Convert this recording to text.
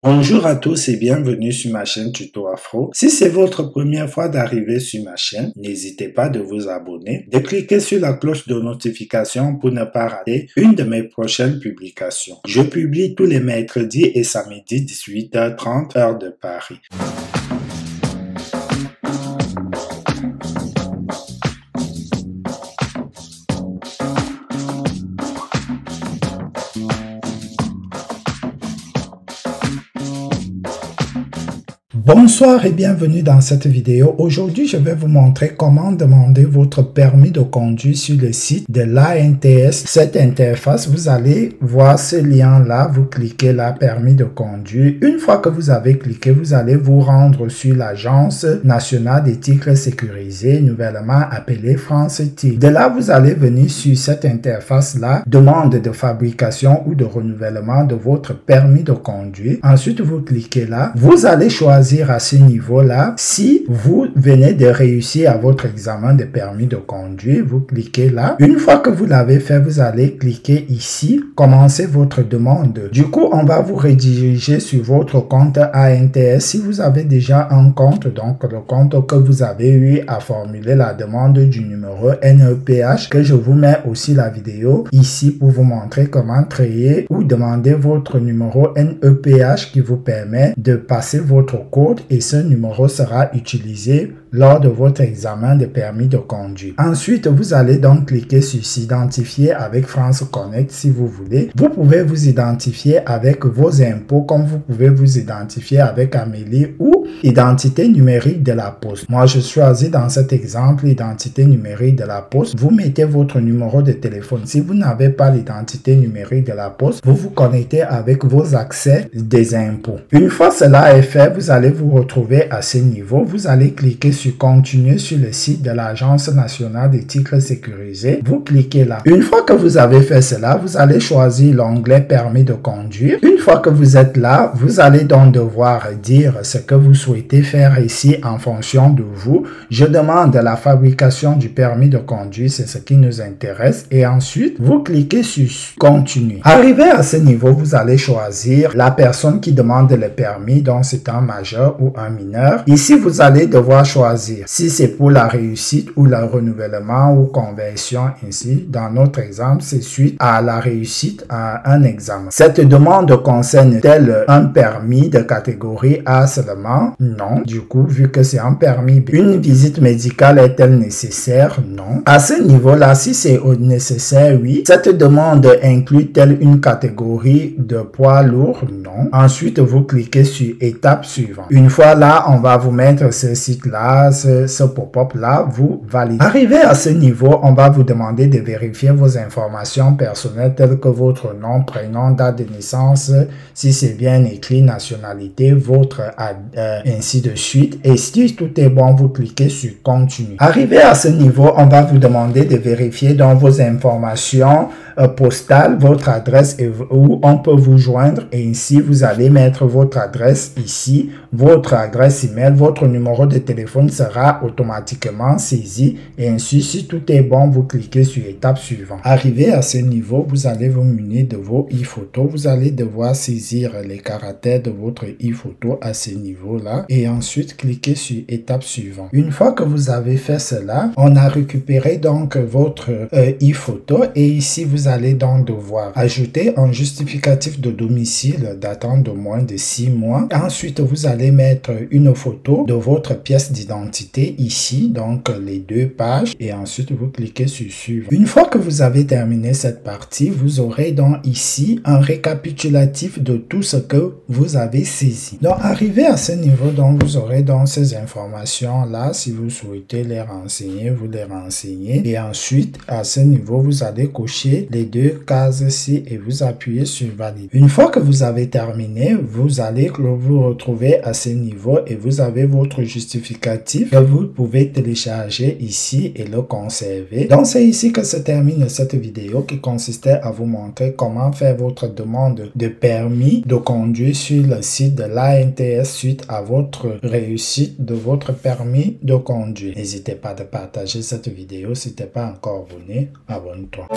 Bonjour à tous et bienvenue sur ma chaîne Tuto Afro. Si c'est votre première fois d'arriver sur ma chaîne, n'hésitez pas de vous abonner, de cliquer sur la cloche de notification pour ne pas rater une de mes prochaines publications. Je publie tous les mercredis et samedis 18h30 heure de Paris. Bonsoir et bienvenue dans cette vidéo. Aujourd'hui, je vais vous montrer comment demander votre permis de conduire sur le site de l'ANTS. Cette interface, vous allez voir ce lien-là, vous cliquez là, permis de conduire. Une fois que vous avez cliqué, vous allez vous rendre sur l'Agence nationale des titres sécurisés, nouvellement appelée France TIC. De là, vous allez venir sur cette interface-là, demande de fabrication ou de renouvellement de votre permis de conduire. Ensuite, vous cliquez là, vous allez choisir à ce niveau-là. Si vous venez de réussir à votre examen de permis de conduire, vous cliquez là. Une fois que vous l'avez fait, vous allez cliquer ici, commencer votre demande. Du coup, on va vous rediriger sur votre compte ANTS. Si vous avez déjà un compte, donc le compte que vous avez eu à formuler la demande du numéro NEPH, que je vous mets aussi la vidéo ici pour vous montrer comment créer ou demander votre numéro NEPH qui vous permet de passer votre code et ce numéro sera utilisé lors de votre examen de permis de conduire. Ensuite, vous allez donc cliquer sur s'identifier avec France Connect si vous voulez. Vous pouvez vous identifier avec vos impôts comme vous pouvez vous identifier avec Amélie ou identité numérique de la poste. Moi, je choisis dans cet exemple identité numérique de la poste. Vous mettez votre numéro de téléphone. Si vous n'avez pas l'identité numérique de la poste, vous vous connectez avec vos accès des impôts. Une fois cela est fait, vous allez vous retrouver à ce niveau. Vous allez cliquer sur continuer sur le site de l'Agence nationale des titres sécurisés. Vous cliquez là. Une fois que vous avez fait cela, vous allez choisir l'onglet permis de conduire. Une fois que vous êtes là, vous allez donc devoir dire ce que vous souhaitez faire ici en fonction de vous. Je demande la fabrication du permis de conduire, c'est ce qui nous intéresse. Et ensuite, vous cliquez sur continuer. Arrivé à ce niveau, vous allez choisir la personne qui demande le permis, donc c'est un majeur ou un mineur. Ici, vous allez devoir choisir si c'est pour la réussite ou le renouvellement ou conversion ainsi. Dans notre exemple, c'est suite à la réussite à un examen. Cette demande concerne-t-elle un permis de catégorie A seulement? Non. Du coup, vu que c'est un permis B. Une visite médicale est-elle nécessaire? Non. À ce niveau-là, si c'est nécessaire, oui. Cette demande inclut-elle une catégorie de poids lourd? Non. Ensuite, vous cliquez sur étape suivante. Une fois là, on va vous mettre ce site-là, ce pop-up-là, vous validez. Arrivé à ce niveau, on va vous demander de vérifier vos informations personnelles telles que votre nom, prénom, date de naissance, si c'est bien écrit, nationalité, votre ainsi de suite. Et si tout est bon, vous cliquez sur continue. Arrivé à ce niveau, on va vous demander de vérifier dans vos informations postales, votre adresse et où on peut vous joindre. Et ici, vous allez mettre votre adresse ici, votre adresse email, votre numéro de téléphone sera automatiquement saisi. Et ainsi, si tout est bon, vous cliquez sur étape suivante. Arrivé à ce niveau, vous allez vous munir de vos e-photos. Vous allez devoir saisir les caractères de votre e-photo à ce niveau-là. Et ensuite, cliquez sur étape suivante. Une fois que vous avez fait cela, on a récupéré donc votre e-photo. Et ici, vous allez donc devoir ajouter un justificatif de domicile datant de moins de 6 mois. Ensuite, vous allez mettre une photo de votre pièce d'identité ici, donc les 2 pages. Et ensuite, vous cliquez sur suivre. Une fois que vous avez terminé cette partie, vous aurez donc ici un récapitulatif de tout ce que vous avez saisi. Donc, arrivé à ce niveau, donc vous aurez donc ces informations-là. Si vous souhaitez les renseigner, vous les renseignez. Et ensuite, à ce niveau, vous allez cocher les 2 cases-ci et vous appuyez sur valide. Une fois que vous avez terminé, vous allez vous retrouver à ce niveau et vous avez votre justificatif que vous pouvez télécharger ici et le conserver. Donc, c'est ici que se termine cette vidéo qui consistait à vous montrer comment faire votre demande de permis de conduire sur le site de l'ANTS suite à votre réussite de votre permis de conduire. N'hésitez pas à partager cette vidéo. Si tu n'es pas encore abonné, abonne-toi.